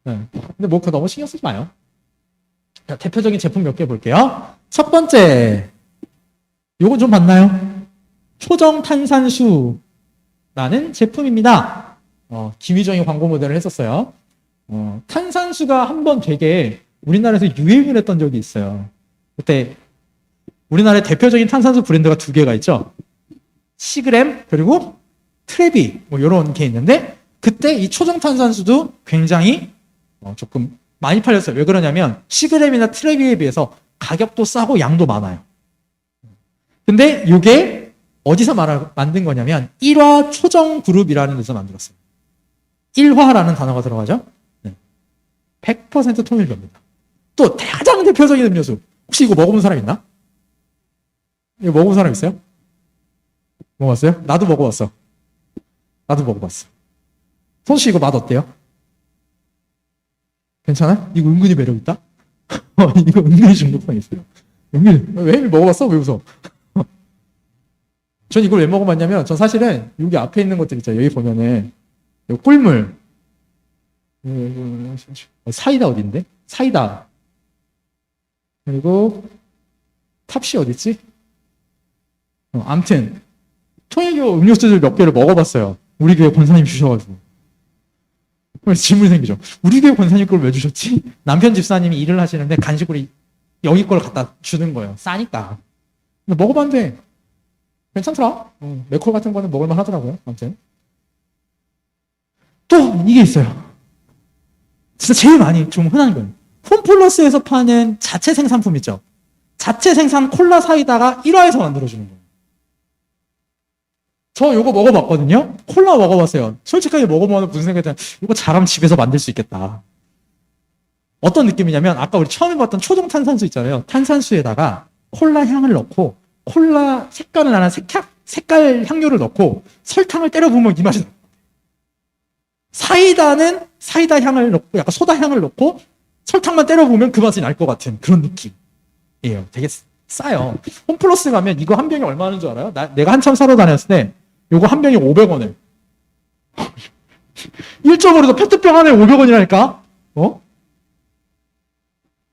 네. 근데 뭐 그거 너무 신경 쓰지 마요. 자, 대표적인 제품 몇 개 볼게요. 첫 번째, 요거 좀 봤나요? 초정탄산수라는 제품입니다. 김희정이 광고 모델을 했었어요. 탄산수가 한번 되게 우리나라에서 유행을 했던 적이 있어요. 그때 우리나라의 대표적인 탄산수 브랜드가 2개가 있죠. 시그램 그리고 트레비 뭐 이런 게 있는데 그때 이 초정탄산수도 굉장히 조금 많이 팔렸어요. 왜 그러냐면 시그램이나 트레비에 비해서 가격도 싸고 양도 많아요. 근데 이게 어디서 만든 거냐면 1화 초정그룹이라는 데서 만들었어요. 1화라는 단어가 들어가죠. 100% 통일교입니다. 또 가장 대표적인 음료수. 혹시 이거 먹어본 사람 있나? 이거 먹어본 사람 있어요? 먹어봤어요? 나도 먹어봤어. 나도 먹어봤어. 손씨 이거 맛 어때요? 괜찮아? 이거 은근히 매력 있다? 이거 은근히 중독성 있어요. 은근히. 왜 먹어봤어? 왜 웃어? 전 이걸 왜 먹어봤냐면 전 사실은 여기 앞에 있는 것들 있죠. 여기 보면은 꿀물 사이다 어딘데? 사이다 그리고 탑시 어딨지? 암튼 통일교 음료수들 몇 개를 먹어봤어요. 우리 교회 권사님 주셔가지고 질문이 생기죠. 우리 교회 권사님 걸 왜 주셨지? 남편 집사님이 일을 하시는데 간식으로 여기 걸 갖다 주는 거예요. 싸니까. 근데 먹어봤는데 괜찮더라. 맥콜 같은 거는 먹을만 하더라고요. 아무튼 또 이게 있어요. 진짜 제일 많이 좀 흔한 거예요. 홈플러스에서 파는 자체 생산품 있죠. 자체 생산 콜라 사이다가 1화에서 만들어주는 거예요. 저 요거 먹어봤거든요. 콜라 먹어봤어요. 솔직하게 먹어보면 무슨 생각이 드냐면 이거 잘하면 집에서 만들 수 있겠다. 어떤 느낌이냐면 아까 우리 처음에 봤던 초정 탄산수 있잖아요. 탄산수에다가 콜라 향을 넣고 콜라 색깔을 나는 색깔 향료를 넣고 설탕을 때려 부으면 이 맛이 나요. 사이다는 사이다 향을 넣고 약간 소다 향을 넣고 설탕만 때려 부으면 그 맛이 날 것 같은 그런 느낌이에요. 되게 싸요. 홈플러스 가면 이거 한 병이 얼마 하는 줄 알아요? 내가 한참 사러 다녔을 때 이거 한 병이 500원을 1.5리터 페트병 안에 500원이라니까?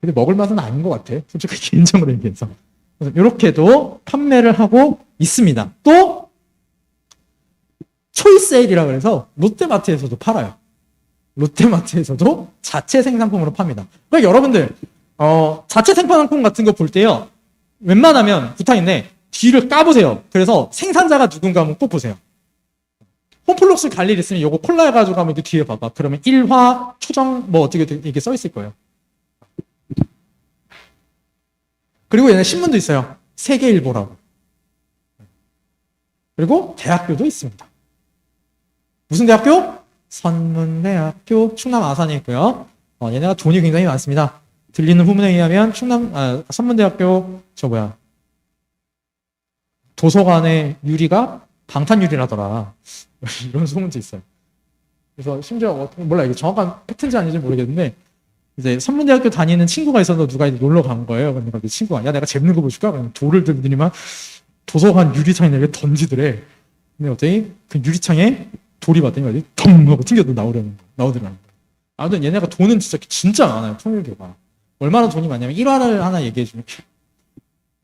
근데 먹을 맛은 아닌 것 같아. 솔직히 개인적으로 얘기해서. 그래서 이렇게도 판매를 하고 있습니다. 또 초이세일이라고 해서 롯데마트에서도 팔아요. 롯데마트에서도 자체 생산품으로 팝니다. 그러니까 여러분들 자체 생산품 같은 거 볼 때요. 웬만하면 부탁인데 뒤를 까보세요. 그래서 생산자가 누군가 한번 꼭 보세요. 홈플러스 갈 일 있으면 이거 콜라 해가지고 한번 이렇게 뒤에 봐봐. 그러면 1화 초정 뭐 어떻게 이렇게 써 있을 거예요. 그리고 얘네 신문도 있어요. 세계일보라고. 그리고 대학교도 있습니다. 무슨 대학교? 선문대학교 충남 아산에 있고요. 얘네가 돈이 굉장히 많습니다. 들리는 후문에 의하면 선문대학교 도서관의 유리가 방탄유리라더라. 이런 소문도 있어요. 그래서 심지어 몰라 이게 정확한 팩트인지 아닌지 모르겠는데 이제 선문대학교 다니는 친구가 있어서 누가 이제 놀러 간 거예요. 그러니까 그 친구가 야 내가 재밌는 거 보여줄까? 그럼 돌을 들더니만 도서관 유리창에 이렇게 던지더래. 근데 어떻게 그 유리창에 돌이 맞더니 어디 덩 하고 튕겨도 나오더라는 거예요. 아무튼 얘네가 돈은 진짜 많아요. 통일교가. 얼마나 돈이 많냐면 1화를 하나 얘기해 주면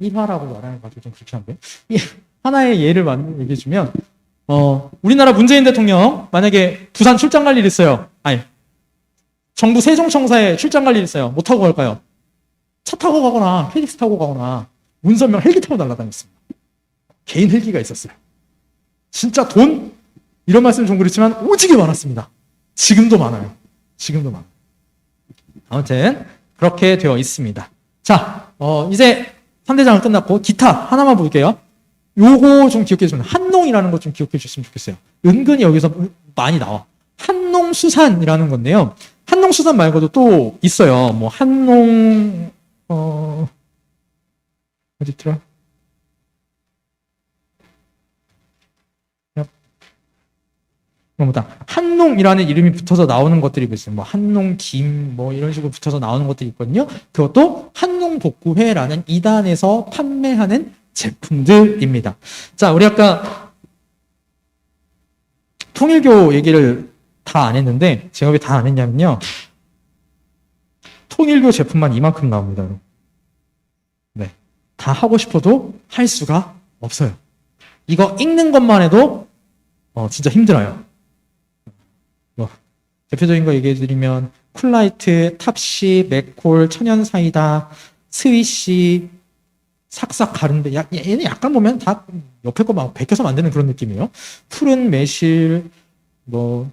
1화라고 말하는 거 좀 그렇게 한데 하나의 예를 얘기해 주면 우리나라 문재인 대통령 만약에 부산 출장 갈 일 있어요. 아니 정부 세종청사에 출장 갈 일 있어요. 뭐 타고 갈까요? 차 타고 가거나 헬기스 타고 가거나 문선명 헬기 타고 날아다녔습니다. 개인 헬기가 있었어요. 진짜 돈 이런 말씀 좀 그렇지만 오지게 많았습니다. 지금도 많아요. 아무튼 그렇게 되어 있습니다. 자, 이제 3대장은 끝났고 기타 하나만 볼게요. 요거 좀 기억해 주시면 한농이라는 거 좀 기억해 주셨으면 좋겠어요. 은근히 여기서 많이 나와. 한농수산이라는 건데요. 한농수산 말고도 또 있어요. 뭐 한농 어디 있더라? 뭐다 한농이라는 이름이 붙어서 나오는 것들이 있어요. 뭐 한농김 뭐 이런 식으로 붙어서 나오는 것들이 있거든요. 그것도 한농복구회라는 이단에서 판매하는 제품들입니다. 자, 우리 아까 통일교 얘기를 다 안 했는데 제가 왜 다 안 했냐면요. 통일교 제품만 이만큼 나옵니다. 여러분. 네, 다 하고 싶어도 할 수가 없어요. 이거 읽는 것만 해도 진짜 힘들어요. 뭐 대표적인 거 얘기해드리면 쿨라이트, 탑시, 맥콜, 천연사이다, 스위시, 삭삭 가른데 얘는 약간 보면 다 옆에 거 막 베껴서 만드는 그런 느낌이에요. 푸른 매실, 뭐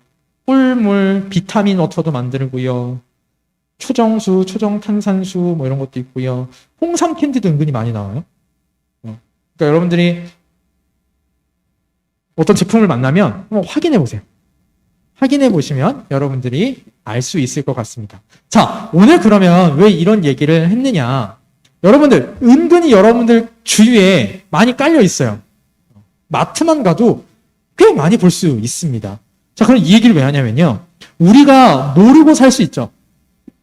꿀물, 비타민 워터도 만들고요. 초정수, 초정탄산수 뭐 이런 것도 있고요. 홍삼 캔디도 은근히 많이 나와요. 그러니까 여러분들이 어떤 제품을 만나면 한번 확인해 보세요. 확인해 보시면 여러분들이 알 수 있을 것 같습니다. 자, 오늘 그러면 왜 이런 얘기를 했느냐? 여러분들 은근히 여러분들 주위에 많이 깔려 있어요. 마트만 가도 꽤 많이 볼 수 있습니다. 자, 그럼 이 얘기를 왜 하냐면요. 우리가 모르고 살 수 있죠.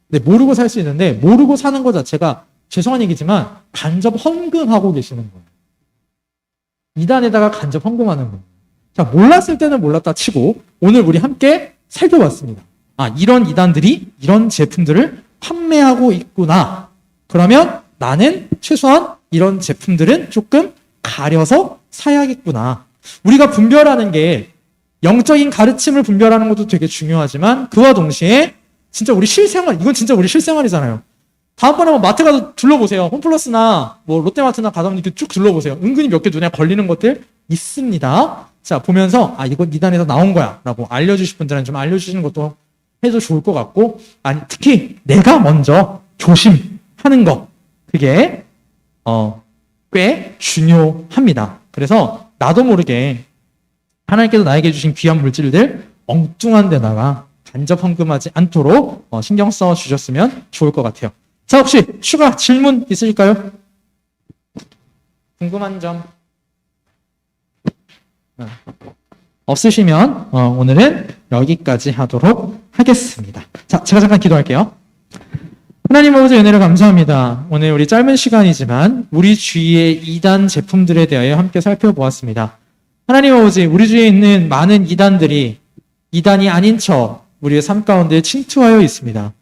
네, 모르고 살 수 있는데 모르고 사는 것 자체가 죄송한 얘기지만 간접 헌금하고 계시는 거예요. 이단에다가 간접 헌금하는 거예요. 자, 몰랐을 때는 몰랐다 치고 오늘 우리 함께 살펴봤습니다. 아, 이런 이단들이 이런 제품들을 판매하고 있구나. 그러면 나는 최소한 이런 제품들은 조금 가려서 사야겠구나. 우리가 분별하는 게 영적인 가르침을 분별하는 것도 되게 중요하지만 그와 동시에 진짜 우리 실생활, 이건 진짜 우리 실생활이잖아요. 다음번에 뭐 마트 가서 둘러보세요. 홈플러스나 뭐 롯데마트나 가서 이렇게 쭉 둘러보세요. 은근히 몇 개 눈에 걸리는 것들 있습니다. 자, 보면서 아, 이거 이단에서 나온 거야 라고 알려주실 분들은 좀 알려주시는 것도 해도 좋을 것 같고, 아니 특히 내가 먼저 조심하는 거, 그게 꽤 중요합니다. 그래서 나도 모르게 하나님께서 나에게 주신 귀한 물질들 엉뚱한 데다가 간접 헌금하지 않도록 신경 써 주셨으면 좋을 것 같아요. 자, 혹시 추가 질문 있으실까요? 궁금한 점 없으시면 오늘은 여기까지 하도록 하겠습니다. 자, 제가 잠깐 기도할게요. 하나님 아버지 은혜를 감사합니다. 오늘 우리 짧은 시간이지만 우리 주위의 이단 제품들에 대하여 함께 살펴보았습니다. 하나님 아버지, 우리 주위에 있는 많은 이단들이 이단이 아닌 척 우리의 삶 가운데 침투하여 있습니다.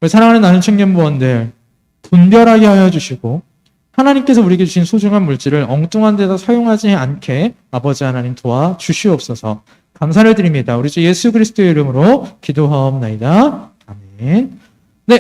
우리 사랑하는 나는 청년부원들 분별하게 하여 주시고 하나님께서 우리에게 주신 소중한 물질을 엉뚱한 데다 사용하지 않게 아버지 하나님 도와 주시옵소서. 감사를 드립니다. 우리 주 예수 그리스도의 이름으로 기도하옵나이다. 아멘.